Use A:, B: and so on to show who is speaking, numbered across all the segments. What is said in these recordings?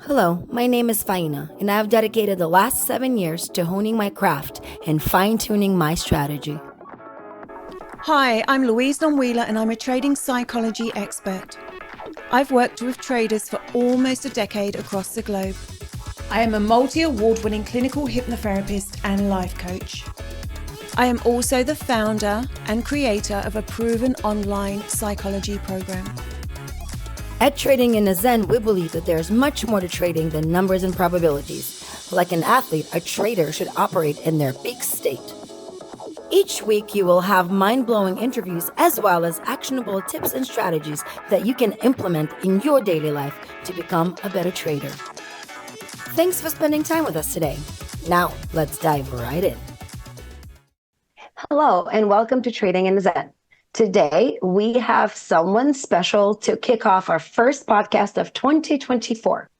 A: Hello, my name is Faina, and I have dedicated the last 7 years to honing my craft and fine-tuning my strategy.
B: Hi, I'm Louise Nonwheeler and I'm a trading psychology expert. I've worked with traders for almost a decade across the globe. I am a multi-award-winning clinical hypnotherapist and life coach. I am also the founder and creator of a proven online psychology program.
A: At Trading in the Zen, we believe that there's much more to trading than numbers and probabilities. Like an athlete, a trader should operate in their peak state. Each week, you will have mind-blowing interviews as well as actionable tips and strategies that you can implement in your daily life to become a better trader. Thanks for spending time with us today. Now, let's dive right in. Hello, and welcome to Trading in the Zen. Today, we have someone special to kick off our first podcast of 2024,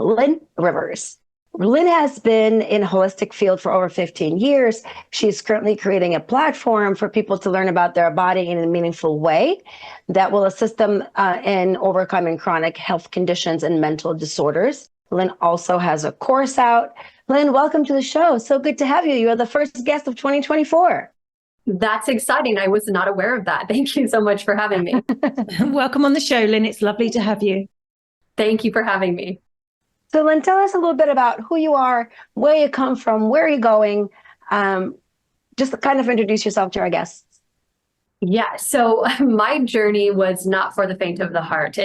A: Linn Rivers. Linn has been in a holistic field for over 15 years. She's currently creating a platform for people to learn about their body in a meaningful way that will assist them in overcoming chronic health conditions and mental disorders. Linn also has a course out. Linn, welcome to the show. So good to have you. You are the first guest of 2024.
C: That's exciting. I was not aware of that. Thank you so much for having me.
B: Welcome on the show, Linn. It's lovely to have you.
C: Thank you for having me.
A: So Linn, tell us a little bit about who you are, where you come from, where you're going. Just to kind of introduce yourself to our guests.
C: Yeah, so my journey was not for the faint of the heart.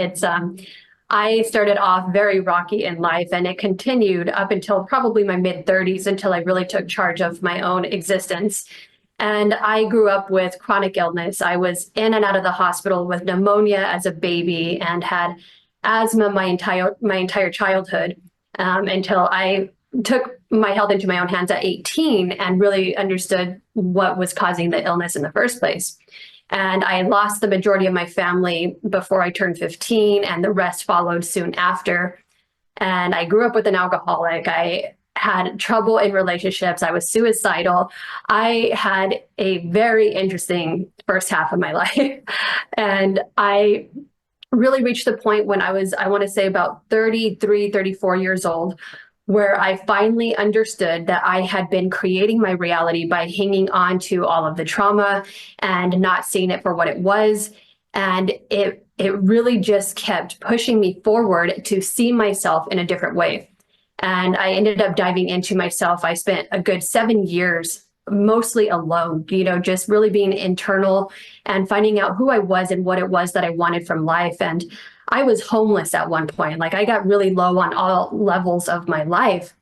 C: I started off very rocky in life, and it continued up until probably my mid-30s until I really took charge of my own existence. And I grew up with chronic illness. I was in and out of the hospital with pneumonia as a baby and had asthma my entire childhood until I took my health into my own hands at 18 and really understood what was causing the illness in the first place. And I lost the majority of my family before I turned 15, and the rest followed soon after. And I grew up with an alcoholic. I had trouble in relationships. I was suicidal. I had a very interesting first half of my life. And I really reached the point when I want to say about 33, 34 years old, where I finally understood that I had been creating my reality by hanging on to all of the trauma and not seeing it for what it was. And it really just kept pushing me forward to see myself in a different way. And I ended up diving into myself. I spent a good 7 years mostly alone, just really being internal and finding out who I was and what it was that I wanted from life. And I was homeless at one point. Like, I got really low on all levels of my life.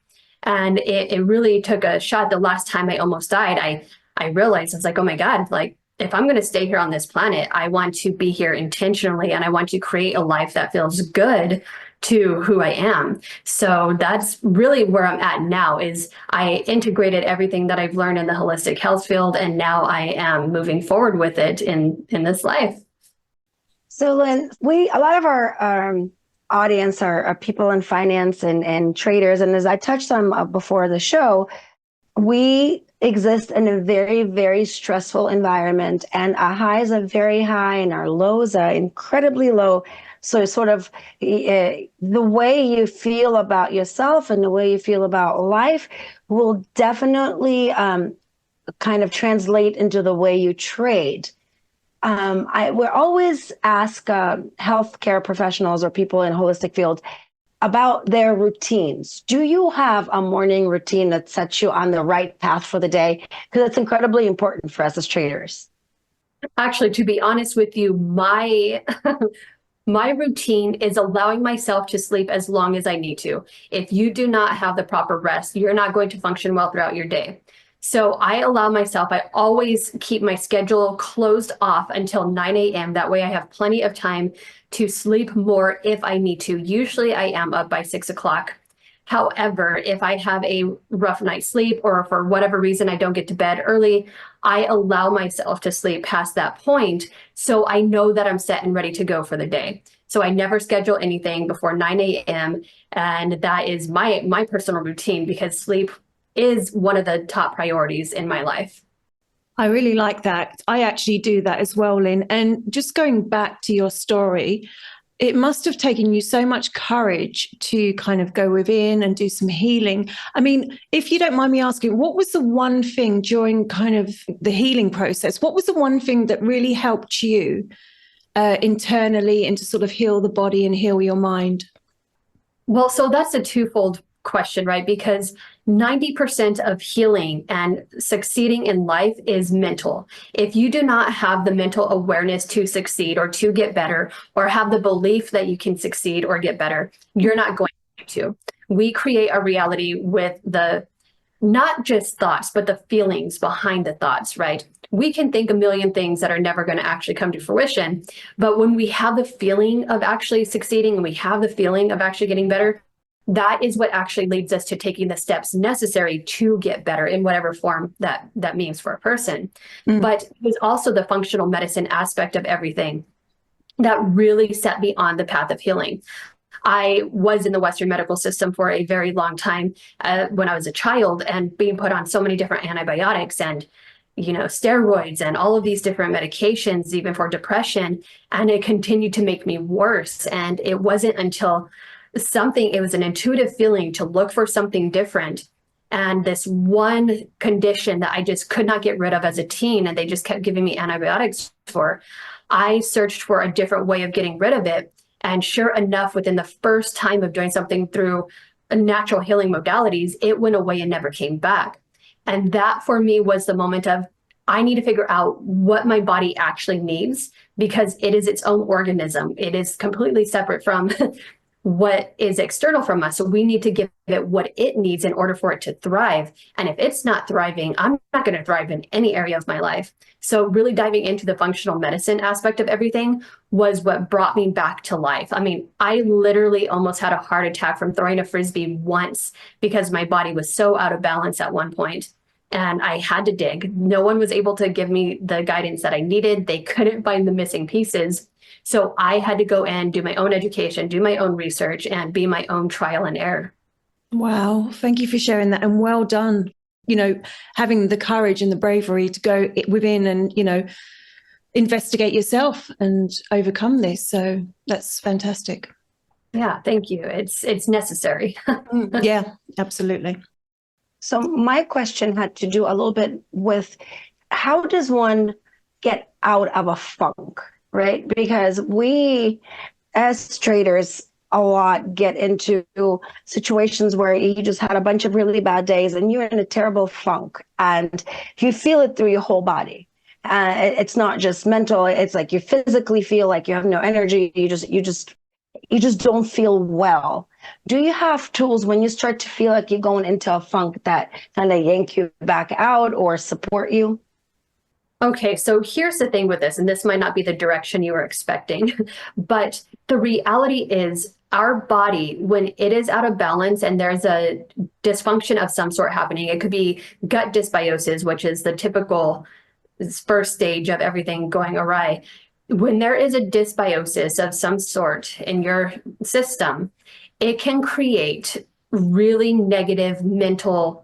C: And it really took a shot. The last time I almost died, I realized, I was like, oh my God, like, if I'm going to stay here on this planet, I want to be here intentionally, and I want to create a life that feels good to who I am. So that's really where I'm at now. Is I integrated everything that I've learned in the holistic health field, and now I am moving forward with it in this life.
A: So Linn, a lot of our audience are people in finance and traders. And as I touched on before the show, we exist in a very, very stressful environment, and our highs are very high and our lows are incredibly low. So sort of the way you feel about yourself and the way you feel about life will definitely kind of translate into the way you trade. We're always ask healthcare professionals or people in holistic field about their routines. Do you have a morning routine that sets you on the right path for the day? Because it's incredibly important for us as traders.
C: Actually, to be honest with you, my routine is allowing myself to sleep as long as I need to. If you do not have the proper rest, you're not going to function well throughout your day. So I allow myself, I always keep my schedule closed off until 9 a.m. That way I have plenty of time to sleep more if I need to. Usually I am up by 6 o'clock. However, if I have a rough night's sleep or for whatever reason I don't get to bed early, I allow myself to sleep past that point so I know that I'm set and ready to go for the day. So I never schedule anything before 9 a.m. And that is my personal routine, because sleep is one of the top priorities in my life.
B: I really like that. I actually do that as well, Linn. And just going back to your story, it must have taken you so much courage to kind of go within and do some healing. I mean, if you don't mind me asking, what was the one thing during kind of the healing process? What was the one thing that really helped you internally and to sort of heal the body and heal your mind?
C: Well, so that's a twofold question, right? Because 90% of healing and succeeding in life is mental. If you do not have the mental awareness to succeed or to get better, or have the belief that you can succeed or get better, you're not going to. We create a reality with the not just thoughts, but the feelings behind the thoughts, right? We can think a million things that are never going to actually come to fruition. But when we have the feeling of actually succeeding and we have the feeling of actually getting better, that is what actually leads us to taking the steps necessary to get better in whatever form that means for a person. But it was also the functional medicine aspect of everything that really set me on the path of healing. I was in the Western medical system for a very long time when I was a child, and being put on so many different antibiotics and steroids and all of these different medications, even for depression. And it continued to make me worse. And it wasn't until it was an intuitive feeling to look for something different. And this one condition that I just could not get rid of as a teen, and they just kept giving me antibiotics for, I searched for a different way of getting rid of it. And sure enough, within the first time of doing something through natural healing modalities, it went away and never came back. And that for me was the moment of, I need to figure out what my body actually needs, because it is its own organism. It is completely separate from what is external from us. So we need to give it what it needs in order for it to thrive. And if it's not thriving, I'm not going to thrive in any area of my life. So really diving into the functional medicine aspect of everything was what brought me back to life. I mean, I literally almost had a heart attack from throwing a Frisbee once because my body was so out of balance at one point. And I had to dig. No one was able to give me the guidance that I needed. They couldn't find the missing pieces. So I had to go and do my own education, do my own research, and be my own trial and error.
B: Wow. Thank you for sharing that. And well done, having the courage and the bravery to go within and, investigate yourself and overcome this. So that's fantastic.
C: Yeah, thank you. It's necessary.
B: Yeah, absolutely.
A: So my question had to do a little bit with, how does one get out of a funk, right? Because we, as traders, a lot get into situations where you just had a bunch of really bad days and you're in a terrible funk and you feel it through your whole body. It's not just mental. It's like you physically feel like you have no energy. You just don't feel well. Do you have tools when you start to feel like you're going into a funk that kind of yank you back out or support you?
C: Okay, so here's the thing with this, and this might not be the direction you were expecting, but the reality is our body, when it is out of balance and there's a dysfunction of some sort happening, it could be gut dysbiosis, which is the typical first stage of everything going awry. When there is a dysbiosis of some sort in your system, it can create really negative mental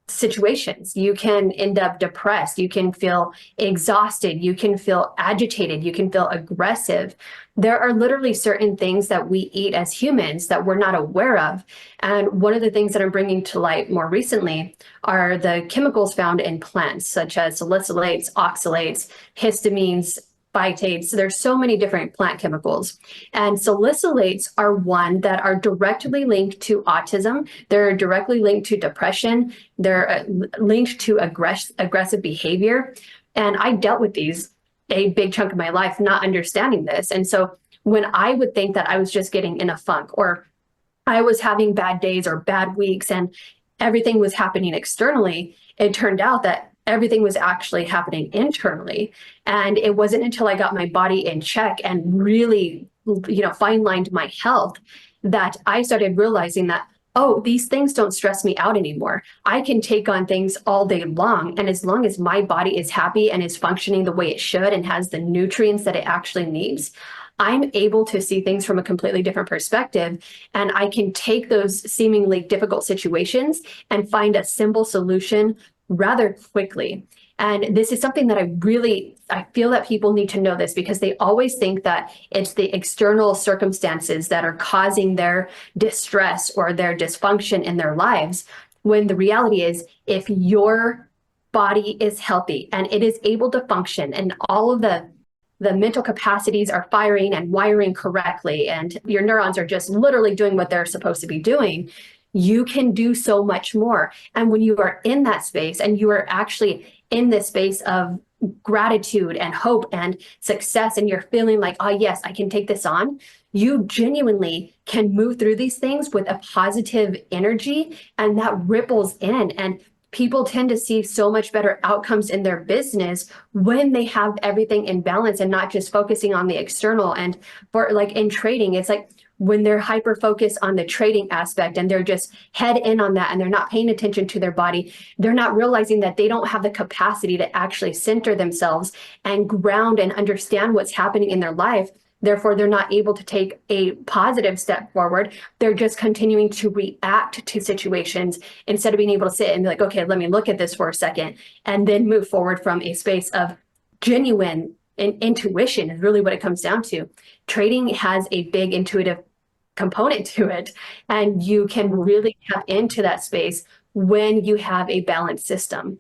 C: situations. You can end up depressed. You can feel exhausted. You can feel agitated. You can feel aggressive. There are literally certain things that we eat as humans that we're not aware of. And one of the things that I'm bringing to light more recently are the chemicals found in plants, such as salicylates, oxalates, histamines, phytates. So there's so many different plant chemicals. And salicylates are one that are directly linked to autism. They're directly linked to depression. They're linked to aggressive behavior. And I dealt with these a big chunk of my life not understanding this. And so when I would think that I was just getting in a funk, or I was having bad days or bad weeks and everything was happening externally, it turned out that everything was actually happening internally. And it wasn't until I got my body in check and really, fine-lined my health that I started realizing that, oh, these things don't stress me out anymore. I can take on things all day long. And as long as my body is happy and is functioning the way it should and has the nutrients that it actually needs, I'm able to see things from a completely different perspective. And I can take those seemingly difficult situations and find a simple solution rather quickly. And this is something that I feel that people need to know this, because they always think that it's the external circumstances that are causing their distress or their dysfunction in their lives. When the reality is, if your body is healthy and it is able to function, and all of the mental capacities are firing and wiring correctly, and your neurons are just literally doing what they're supposed to be doing, you can do so much more. And when you are in that space and you are actually in this space of gratitude and hope and success, and you're feeling like, oh yes, I can take this on, you genuinely can move through these things with a positive energy, and that ripples in. And people tend to see so much better outcomes in their business when they have everything in balance and not just focusing on the external. And for like in trading, it's like when they're hyper focused on the trading aspect and they're just head in on that and they're not paying attention to their body, they're not realizing that they don't have the capacity to actually center themselves and ground and understand what's happening in their life. Therefore, they're not able to take a positive step forward. They're just continuing to react to situations instead of being able to sit and be like, okay, let me look at this for a second, and then move forward from a space of genuine intuition is really what it comes down to. Trading has a big intuitive component to it, and you can really tap into that space when you have a balanced system.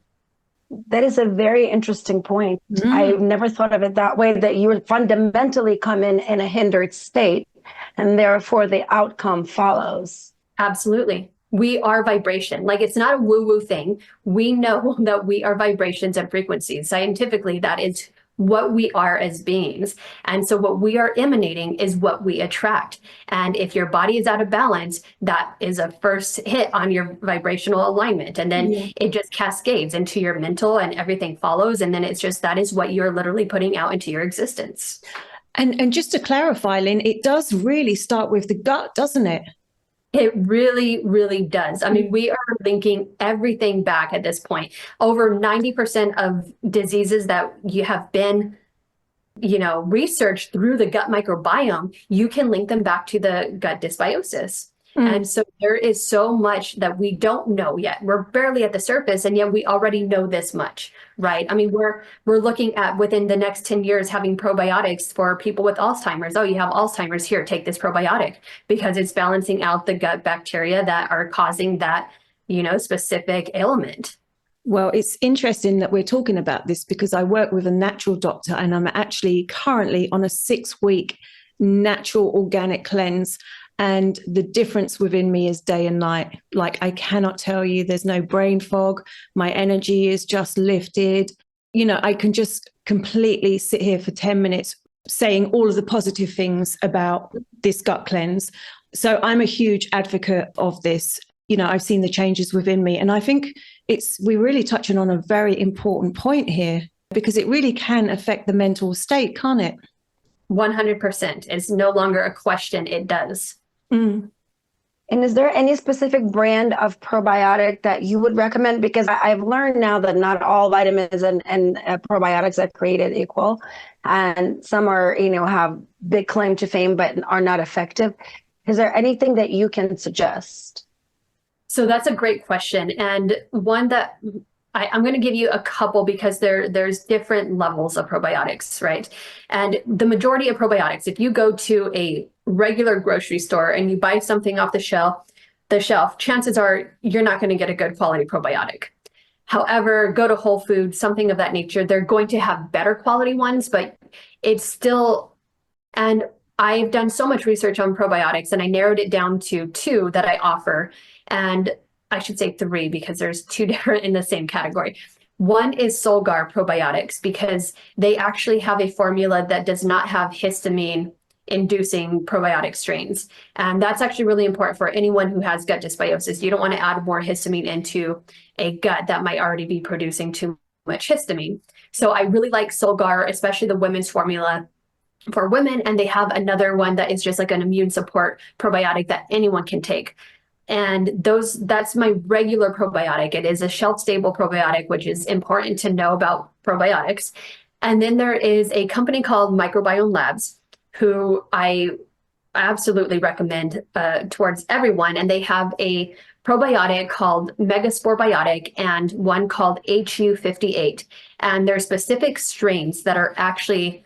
A: That is a very interesting point. I've never thought of it that way, that you would fundamentally come in a hindered state, and therefore the outcome follows.
C: Absolutely. We are vibration. Like, it's not a woo-woo thing. We know that we are vibrations and frequencies. Scientifically, that is what we are as beings. And so what we are emanating is what we attract. And if your body is out of balance, that is a first hit on your vibrational alignment. And then it just cascades into your mental, and everything follows. And then it's just, that is what you're literally putting out into your existence.
B: And just to clarify, Lynn, it does really start with the gut, doesn't it?
C: It really, really does. I mean, we are linking everything back at this point. Over 90% of diseases that you have been, researched through the gut microbiome, you can link them back to the gut dysbiosis. And so there is so much that we don't know yet. We're barely at the surface, and yet we already know this much, right? I mean, we're looking at within the next 10 years having probiotics for people with Alzheimer's. Oh, you have Alzheimer's, here, take this probiotic, because it's balancing out the gut bacteria that are causing that, specific ailment.
B: Well, it's interesting that we're talking about this, because I work with a natural doctor, and I'm actually currently on a 6-week natural organic cleanse. And the difference within me is day and night. Like, I cannot tell you, there's no brain fog. My energy is just lifted. I can just completely sit here for 10 minutes saying all of the positive things about this gut cleanse. So I'm a huge advocate of this. I've seen the changes within me. And I think we're really touching on a very important point here, because it really can affect the mental state, can't it?
C: 100%. It's no longer a question. It does.
A: And is there any specific brand of probiotic that you would recommend? Because I've learned now that not all vitamins and probiotics are created equal, and some are, have big claim to fame but are not effective. Is there anything that you can suggest?
C: So that's a great question, and one that I'm going to give you a couple, because there's different levels of probiotics, right? And the majority of probiotics, if you go to a regular grocery store and you buy something off the shelf, chances are you're not going to get a good quality probiotic. However, go to Whole Foods, something of that nature, they're going to have better quality ones, but it's still, and I've done so much research on probiotics, and I narrowed it down to 2 that I offer. And I should say 3, because there's 2 different in the same category. One is Solgar probiotics, because they actually have a formula that does not have histamine inducing probiotic strains. And that's actually really important for anyone who has gut dysbiosis. You don't want to add more histamine into a gut that might already be producing too much histamine. So I really like Solgar, especially the women's formula for women. And they have another one that is just like an immune support probiotic that anyone can take. And that's my regular probiotic. It is a shelf-stable probiotic, which is important to know about probiotics. And then there is a company called Microbiome Labs, who I absolutely recommend towards everyone. And they have a probiotic called Megasporebiotic and one called HU58. And they're specific strains that are actually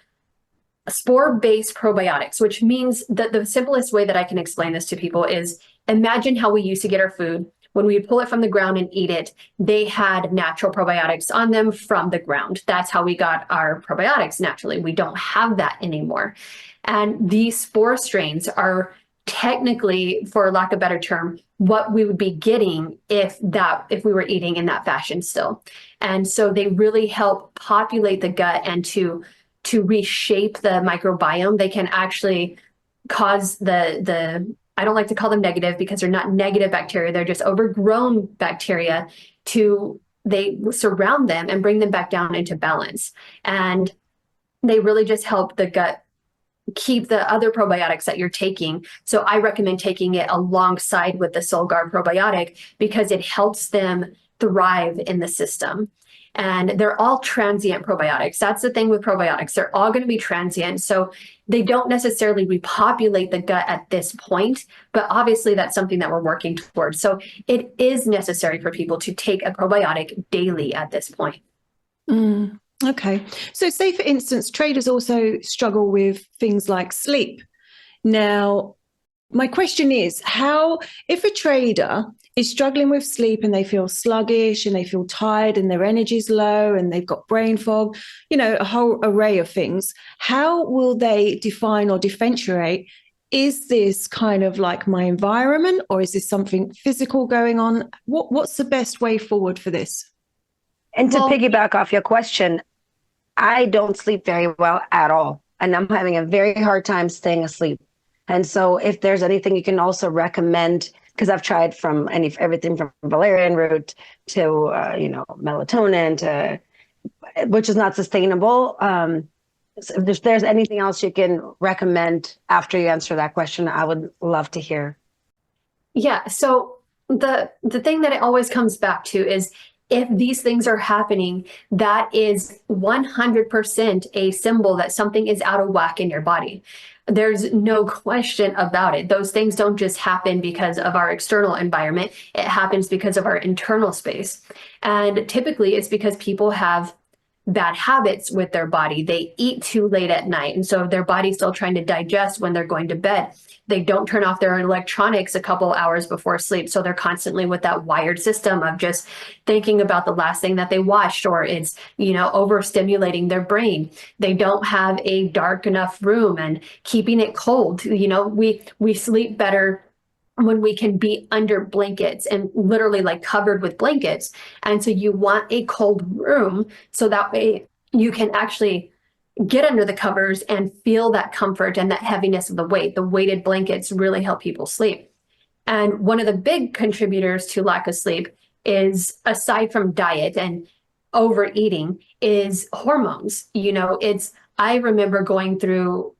C: spore-based probiotics, which means that the simplest way that I can explain this to people is imagine how we used to get our food. When we would pull it from the ground and eat it, they had natural probiotics on them from the ground. That's how we got our probiotics naturally. We don't have that anymore. And these spore strains are technically, for lack of a better term, what we would be getting if we were eating in that fashion still. And so they really help populate the gut and to reshape the microbiome. They can actually cause the I don't like to call them negative because they're not negative bacteria. They're just overgrown bacteria they surround them and bring them back down into balance. And they really just help the gut keep the other probiotics that you're taking. So I recommend taking it alongside with the Solgar probiotic because it helps them thrive in the system. And they're all transient probiotics. That's the thing with probiotics. They're all going to be transient. So they don't necessarily repopulate the gut at this point, but obviously that's something that we're working towards. So it is necessary for people to take a probiotic daily at this point.
B: Okay. So say, for instance, traders also struggle with things like sleep. Now, my question is, if a trader is struggling with sleep and they feel sluggish and they feel tired and their energy's low and they've got brain fog, a whole array of things, how will they define or differentiate? Is this kind of like my environment, or is this something physical going on? What's the best way forward for this?
A: And to piggyback off your question, I don't sleep very well at all. And I'm having a very hard time staying asleep. And so if there's anything you can also recommend, because I've tried from everything from valerian root to, melatonin which is not sustainable. So if there's anything else you can recommend after you answer that question, I would love to hear.
C: Yeah. So the thing that it always comes back to is if these things are happening, that is 100% a symbol that something is out of whack in your body. There's no question about it. Those things don't just happen because of our external environment. It happens because of our internal space. And typically it's because people have bad habits with their body. They eat too late at night. And so their body's still trying to digest when they're going to bed. They don't turn off their electronics a couple hours before sleep. So they're constantly with that wired system of just thinking about the last thing that they watched, or it's, overstimulating their brain. They don't have a dark enough room and keeping it cold. We sleep better when we can be under blankets and literally like covered with blankets. And so you want a cold room so that way you can actually get under the covers and feel that comfort and that heaviness of the weight. The weighted blankets really help people sleep. And one of the big contributors to lack of sleep is, aside from diet and overeating, is hormones. I remember going through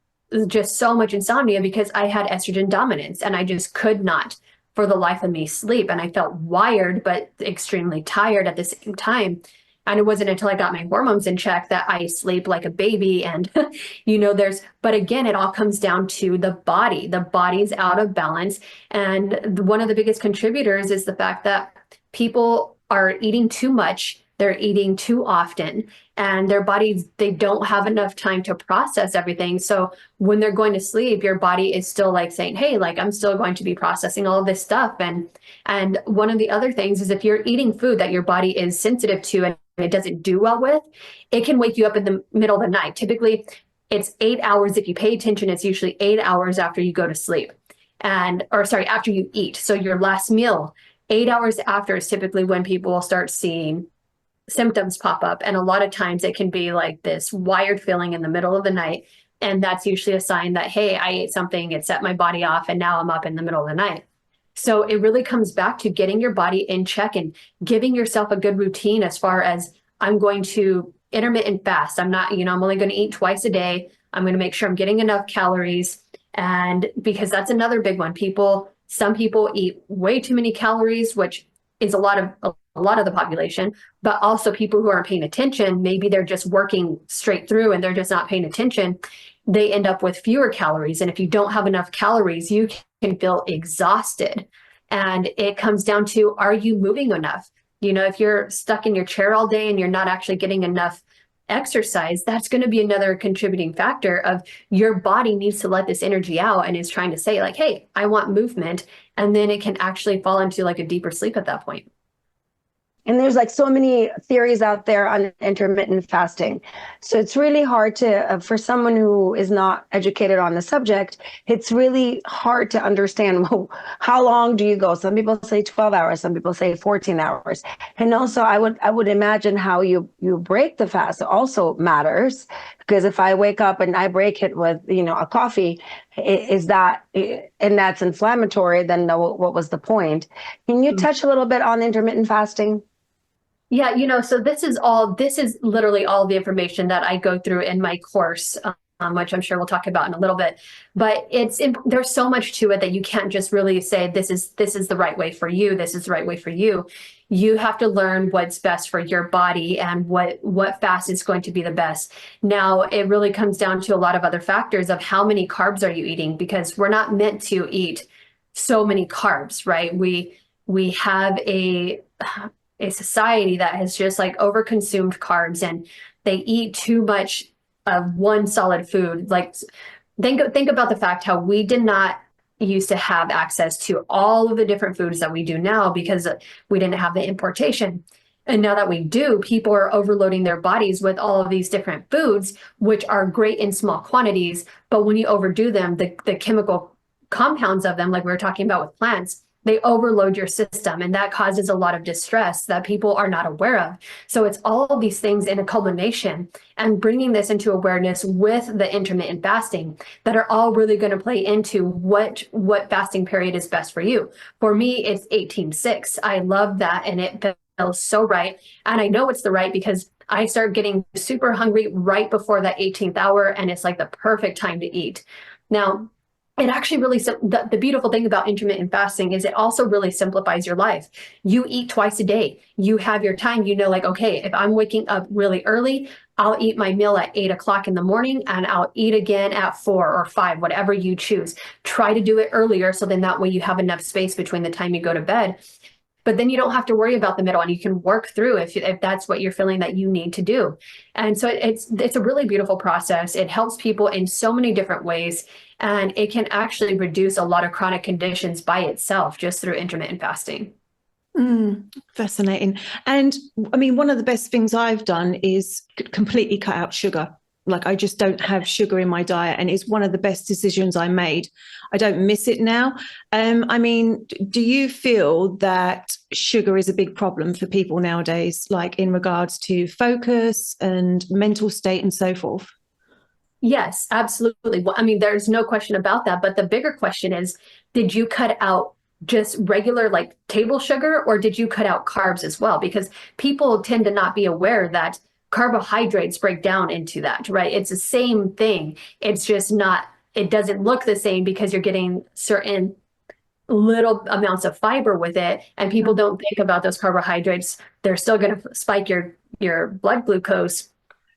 C: just so much insomnia because I had estrogen dominance and I just could not for the life of me sleep. And I felt wired, but extremely tired at the same time. And it wasn't until I got my hormones in check that I sleep like a baby. And, but again, it all comes down to the body. The body's out of balance. And one of the biggest contributors is the fact that people are eating too much. They're eating too often, and their bodies, they don't have enough time to process everything. So when they're going to sleep, your body is still like saying, hey, like I'm still going to be processing all of this stuff. And one of the other things is if you're eating food that your body is sensitive to and it doesn't do well with, it can wake you up in the middle of the night. Typically, it's 8 hours. If you pay attention, it's usually 8 hours after you go to sleep after you eat. So your last meal, 8 hours after is typically when people will start seeing symptoms pop up. And a lot of times it can be like this wired feeling in the middle of the night. And that's usually a sign that, hey, I ate something, it set my body off, and now I'm up in the middle of the night. So it really comes back to getting your body in check and giving yourself a good routine as far as, I'm going to intermittent fast. I'm only going to eat twice a day. I'm going to make sure I'm getting enough calories. And because that's another big one. Some people eat way too many calories, which is a lot of the population, but also people who aren't paying attention. Maybe they're just working straight through and they're just not paying attention. they end up with fewer calories. And if you don't have enough calories, you can feel exhausted. And it comes down to, are you moving enough? If you're stuck in your chair all day and you're not actually getting enough exercise, that's going to be another contributing factor of your body needs to let this energy out and is trying to say like, hey, I want movement. And then it can actually fall into like a deeper sleep at that point.
A: And there's like so many theories out there on intermittent fasting. So it's really hard to, for someone who is not educated on the subject, it's really hard to understand, well, how long do you go? Some people say 12 hours, some people say 14 hours. And also I would imagine how you break the fast also matters, because if I wake up and I break it with, a coffee, and that's inflammatory, then what was the point? Can you touch a little bit on intermittent fasting?
C: Yeah, so this is literally all the information that I go through in my course, which I'm sure we'll talk about in a little bit. But there's so much to it that you can't just really say, this is the right way for you. This is the right way for you. You have to learn what's best for your body and what fast is going to be the best. Now, it really comes down to a lot of other factors of how many carbs are you eating, because we're not meant to eat so many carbs, right? We have a society that has just like overconsumed carbs, and they eat too much of one solid food. Like think about the fact how we did not used to have access to all of the different foods that we do now because we didn't have the importation. And now that we do, people are overloading their bodies with all of these different foods, which are great in small quantities. But when you overdo them, the chemical compounds of them, like we were talking about with plants, they overload your system, and that causes a lot of distress that people are not aware of. So it's all of these things in a culmination, and bringing this into awareness with the intermittent fasting that are all really going to play into what fasting period is best for you. For me, it's 18-6. I love that, and it feels so right. And I know it's the right because I start getting super hungry right before that 18th hour, and it's like the perfect time to eat. Now, it actually really, the beautiful thing about intermittent fasting is it also really simplifies your life. You eat twice a day. You have your time, like, okay, if I'm waking up really early, I'll eat my meal at 8 o'clock in the morning, and I'll eat again at 4 or 5, whatever you choose. Try to do it earlier, so then that way you have enough space between the time you go to bed. But then you don't have to worry about the middle, and you can work through if that's what you're feeling that you need to do. And so it's a really beautiful process. It helps people in so many different ways, and it can actually reduce a lot of chronic conditions by itself just through intermittent fasting.
B: Fascinating. And I mean, one of the best things I've done is completely cut out sugar. Like, I just don't have sugar in my diet, and it's one of the best decisions I made. I don't miss it now. I mean, do you feel that sugar is a big problem for people nowadays, like in regards to focus and mental state and so forth?
C: Yes, absolutely. Well, I mean, there's no question about that. But the bigger question is, did you cut out just regular like table sugar, or did you cut out carbs as well? Because people tend to not be aware that carbohydrates break down into that, right? It's the same thing. It's just not, it doesn't look the same because you're getting certain little amounts of fiber with it. And people don't think about those carbohydrates. They're still going to spike your blood glucose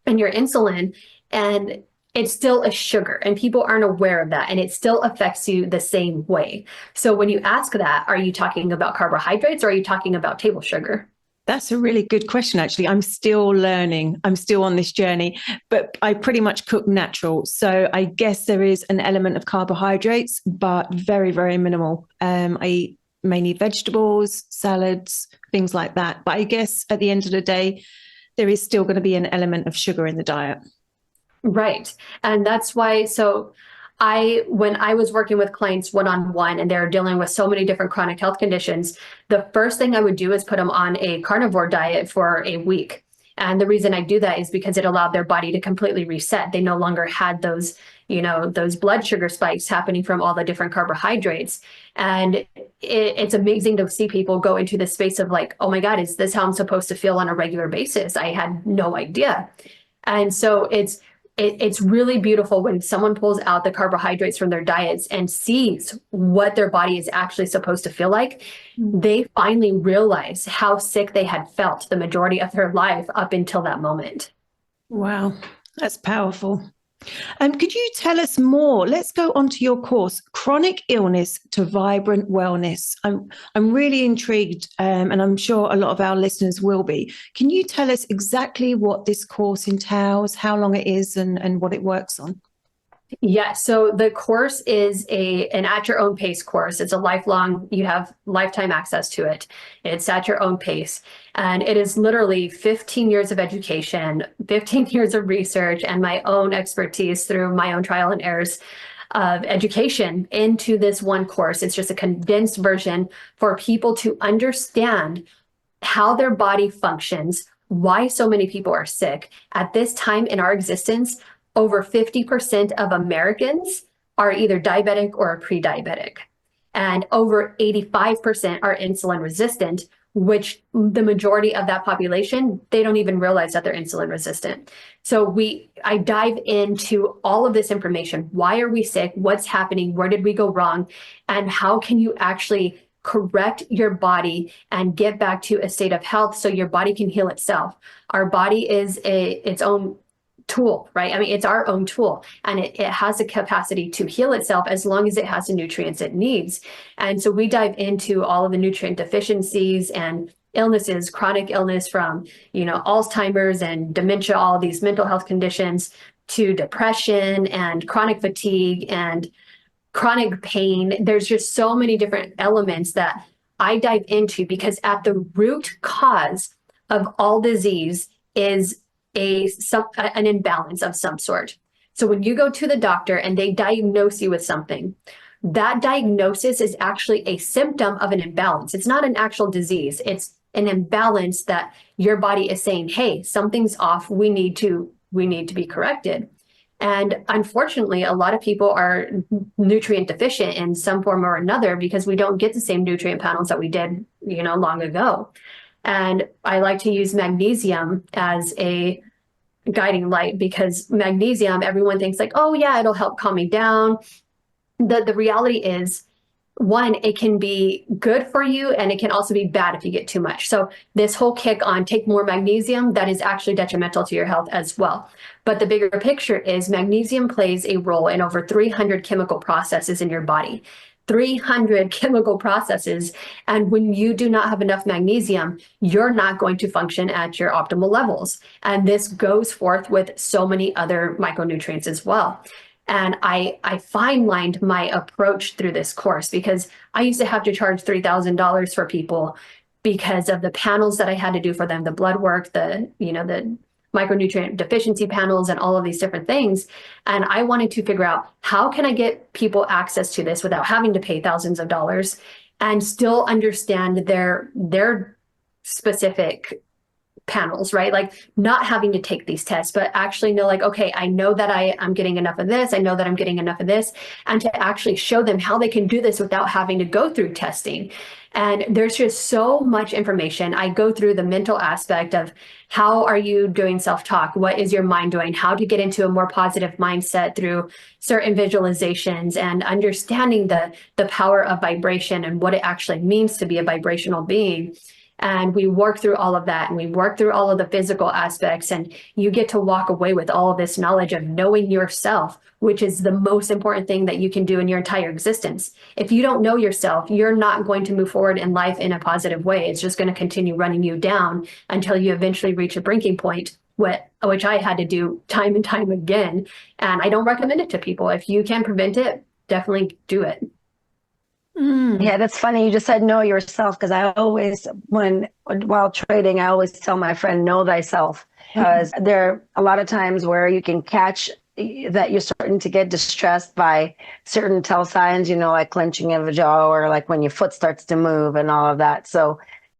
C: and your insulin. And it's still a sugar, and people aren't aware of that, and it still affects you the same way. So when you ask that, are you talking about carbohydrates, or are you talking about table sugar?
B: That's a really good question, actually. I'm still learning. I'm still on this journey, but I pretty much cook natural. So I guess there is an element of carbohydrates, but very, very minimal. I eat mainly vegetables, salads, things like that. But I guess at the end of the day, there is still going to be an element of sugar in the diet.
C: Right. And that's why, when I was working with clients one-on-one and they're dealing with so many different chronic health conditions, the first thing I would do is put them on a carnivore diet for a week. And the reason I do that is because it allowed their body to completely reset. They no longer had those blood sugar spikes happening from all the different carbohydrates. And it's amazing to see people go into this space of like, oh my God, is this how I'm supposed to feel on a regular basis? I had no idea. And so it's really beautiful when someone pulls out the carbohydrates from their diets and sees what their body is actually supposed to feel like. They finally realize how sick they had felt the majority of their life up until that moment.
B: Wow, that's powerful. Could you tell us more? Let's go on to your course, Chronic Illness to Vibrant Wellness. I'm really intrigued, and I'm sure a lot of our listeners will be. Can you tell us exactly what this course entails, how long it is, and what it works on?
C: Yeah, so the course is an at your own pace course. It's a lifelong, you have lifetime access to it. It's at your own pace. And it is literally 15 years of education, 15 years of research, and my own expertise through my own trial and errors of education into this one course. It's just a condensed version for people to understand how their body functions, why so many people are sick. At this time in our existence, over 50% of Americans are either diabetic or pre-diabetic, and over 85% are insulin resistant, which the majority of that population, they don't even realize that they're insulin resistant. So I dive into all of this information. Why are we sick? What's happening? Where did we go wrong? And how can you actually correct your body and get back to a state of health so your body can heal itself? Our body is its own tool, right? I mean, it's our own tool, and it has the capacity to heal itself as long as it has the nutrients it needs. And so we dive into all of the nutrient deficiencies and illnesses, chronic illness from, Alzheimer's and dementia, all these mental health conditions, to depression and chronic fatigue and chronic pain. There's just so many different elements that I dive into, because at the root cause of all disease is an imbalance of some sort. So when you go to the doctor and they diagnose you with something, that diagnosis is actually a symptom of an imbalance. It's not an actual disease. It's an imbalance that your body is saying, hey, something's off. We need to be corrected. And unfortunately, a lot of people are nutrient deficient in some form or another because we don't get the same nutrient panels that we did, long ago. And I like to use magnesium as a guiding light, because magnesium, everyone thinks like, oh yeah, it'll help calm me down. The reality is, one, it can be good for you, and it can also be bad if you get too much. So this whole kick on take more magnesium, that is actually detrimental to your health as well. But the bigger picture is magnesium plays a role in over 300 chemical processes in your body. 300 chemical processes. And when you do not have enough magnesium, you're not going to function at your optimal levels. And this goes forth with so many other micronutrients as well. And I fine-lined my approach through this course, because I used to have to charge $3,000 for people because of the panels that I had to do for them, the blood work, the micronutrient deficiency panels, and all of these different things. And I wanted to figure out, how can I get people access to this without having to pay thousands of dollars and still understand their specific panels, right? Like not having to take these tests, but actually know like, okay, I know that I'm getting enough of this. I know that I'm getting enough of this, and to actually show them how they can do this without having to go through testing. And there's just so much information. I go through the mental aspect of how are you doing self-talk? What is your mind doing? How to get into a more positive mindset through certain visualizations, and understanding the power of vibration and what it actually means to be a vibrational being. And we work through all of that, and we work through all of the physical aspects, and you get to walk away with all of this knowledge of knowing yourself, which is the most important thing that you can do in your entire existence. If you don't know yourself, you're not going to move forward in life in a positive way. It's just going to continue running you down until you eventually reach a breaking point, which I had to do time and time again. And I don't recommend it to people. If you can prevent it, definitely do it.
A: Yeah, that's funny. You just said know yourself, because I always, while trading, I always tell my friend, know thyself, because there are a lot of times where you can catch that you're starting to get distressed by certain tell signs, like clenching of a jaw, or like when your foot starts to move and all of that. So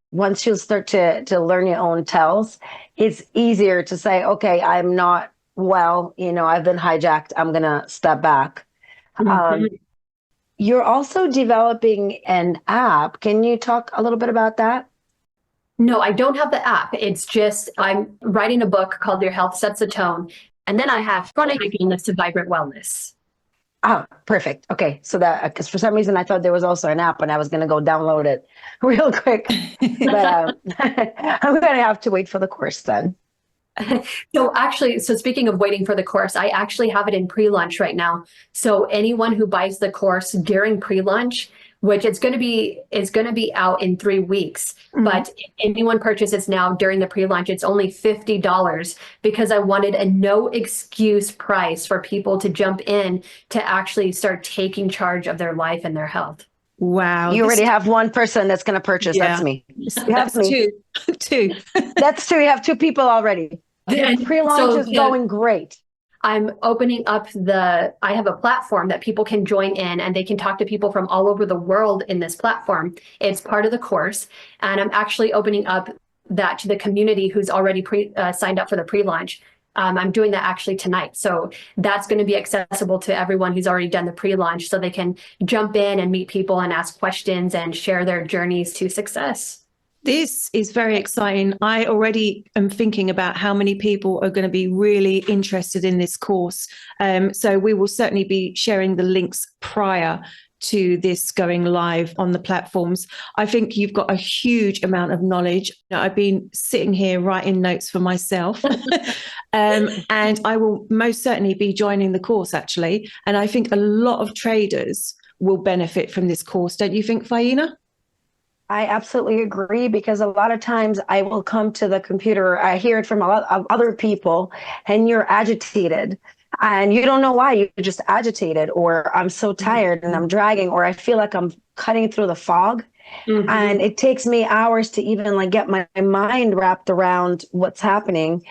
A: once you start to learn your own tells, it's easier to say, okay, I'm not well, I've been hijacked. I'm going to step back. You're also developing an app. Can you talk a little bit about that?
C: No, I don't have the app. It's just, I'm writing a book called Your Health Sets the Tone. And then I have Chronic Illness to Vibrant Wellness.
A: Oh, perfect. Okay. So because for some reason I thought there was also an app, and I was going to go download it real quick. But I'm going to have to wait for the course then.
C: So actually, so speaking of waiting for the course, I actually have it in pre-launch right now. So anyone who buys the course during pre-launch, which is going to be out in 3 weeks, but if anyone purchases now during the pre-launch, it's only $50 because I wanted a no excuse price for people to jump in to actually start taking charge of their life and their health.
B: Wow.
A: You already have one person that's going to purchase.
B: Yeah.
A: That's me.
B: That's me. Two.
A: That's two. You have two people already. The pre-launch is going great.
C: I'm opening up I have a platform that people can join in and they can talk to people from all over the world in this platform. It's part of the course. And I'm actually opening up that to the community who's already signed up for the pre-launch. I'm doing that actually tonight. So that's going to be accessible to everyone who's already done the pre-launch so they can jump in and meet people and ask questions and share their journeys to success.
B: This is very exciting. I already am thinking about how many people are going to be really interested in this course. So we will certainly be sharing the links prior to this going live on the platforms. I think you've got a huge amount of knowledge. I've been sitting here writing notes for myself, and I will most certainly be joining the course actually. And I think a lot of traders will benefit from this course. Don't you think, Faina?
A: I absolutely agree, because a lot of times I will come to the computer, I hear it from a lot of other people, and you're agitated and you don't know why. You're just agitated, or I'm so tired and I'm dragging, or I feel like I'm cutting through the fog. And it takes me hours to even like get my mind wrapped around what's happening.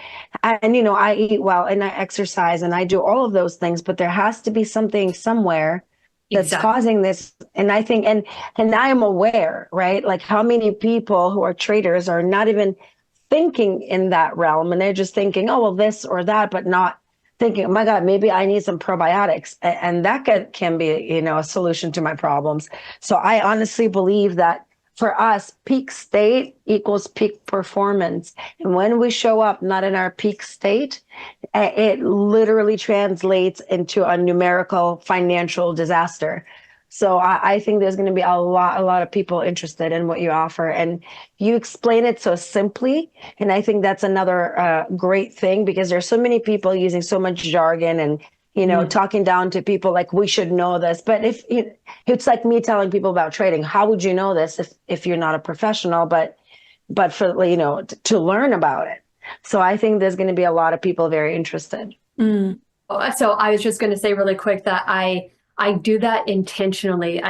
A: And, you know, I eat well and I exercise and I do all of those things, but there has to be something somewhere that's causing this. And I think, and I am aware, right? Like how many people who are traders are not even thinking in that realm, and they're just thinking, oh, well, this or that, but not thinking, oh my God, maybe I need some probiotics. And that can be, you know, a solution to my problems. So I honestly believe that for us, peak state equals peak performance. And when we show up not in our peak state, it literally translates into a numerical financial disaster. So I think there's going to be a lot of people interested in what you offer, and you explain it so simply. And I think that's another great thing, because there's so many people using so much jargon and, you know, talking down to people like we should know this. But if it's like me telling people about trading, how would you know this if you're not a professional? But for, you know, to learn about it. So I think there's going to be a lot of people very interested.
C: So I was just going to say really quick that I do that intentionally.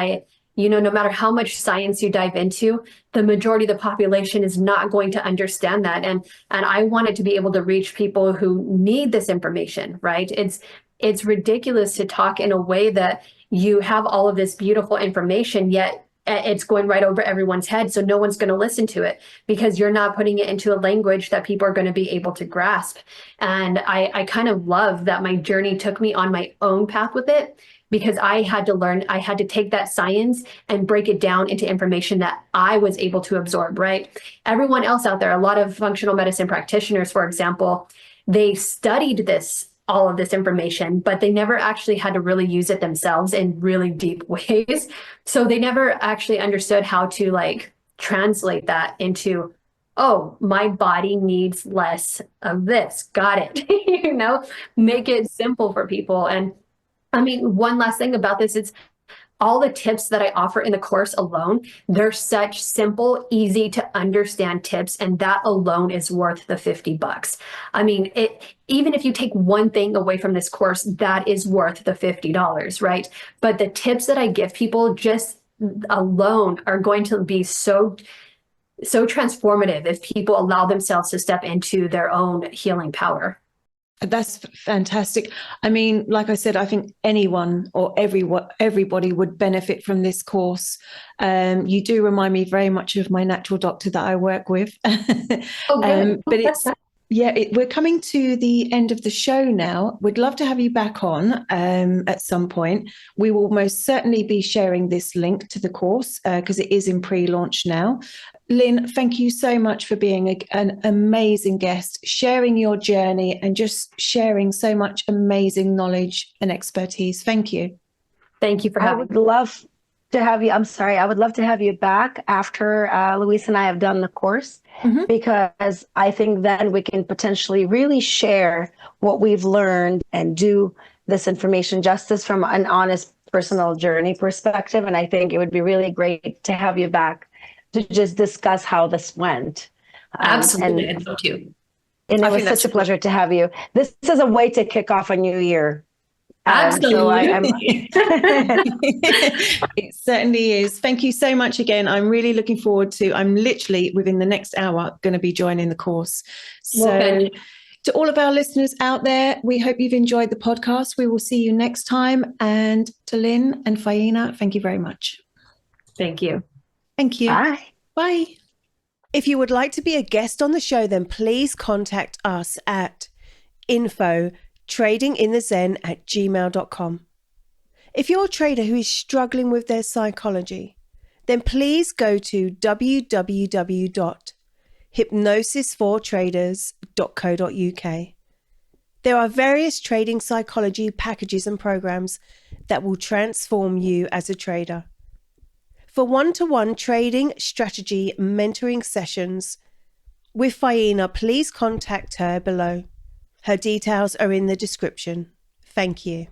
C: No matter how much science you dive into, the majority of the population is not going to understand that. And I wanted to be able to reach people who need this information, right? It's ridiculous to talk in a way that you have all of this beautiful information, yet it's going right over everyone's head. So no one's going to listen to it because you're not putting it into a language that people are going to be able to grasp. And I kind of love that my journey took me on my own path with it, because I had to learn, I had to take that science and break it down into information that I was able to absorb, right? Everyone else out there, a lot of functional medicine practitioners, for example, they studied all of this information, but they never actually had to really use it themselves in really deep ways. So they never actually understood how to like translate that into, oh, my body needs less of this. Got it. Make it simple for people. And I mean, one last thing about this is all the tips that I offer in the course alone, they're such simple, easy to understand tips, and that alone is worth the $50. I mean, even if you take one thing away from this course, that is worth the $50, right? But the tips that I give people just alone are going to be so transformative if people allow themselves to step into their own healing power.
B: That's fantastic. I mean, like I said, I think anyone or everybody would benefit from this course. You do remind me very much of my natural doctor that I work with. But we're coming to the end of the show now. We'd love to have you back on at some point. We will most certainly be sharing this link to the course because it is in pre-launch now. Linn, thank you so much for being an amazing guest, sharing your journey and just sharing so much amazing knowledge and expertise. Thank you.
C: Thank you for having me.
A: to have you. I'm sorry. I would love to have you back after Luis and I have done the course, because I think then we can potentially really share what we've learned and do this information justice from an honest personal journey perspective. And I think it would be really great to have you back to just discuss how this went.
C: Absolutely. I'd love to.
A: And it was such a pleasure to have you. This is a way to kick off a new year.
C: Absolutely.
B: It certainly is. Thank you so much again. I'm really looking forward to, I'm literally within the next hour going to be joining the course. So to all of our listeners out there, we hope you've enjoyed the podcast. We will see you next time. And to Linn and Faina, thank you very much.
C: Thank you.
B: Thank you.
A: Bye.
B: Bye. If you would like to be a guest on the show, then please contact us at info@tradinginthezen@gmail.com. If you're a trader who is struggling with their psychology, then please go to www.hynposisfortraders.co.uk. There are various trading psychology packages and programs that will transform you as a trader. For one-to-one trading strategy mentoring sessions with Faina, please contact her below. Her details are in the description. Thank you.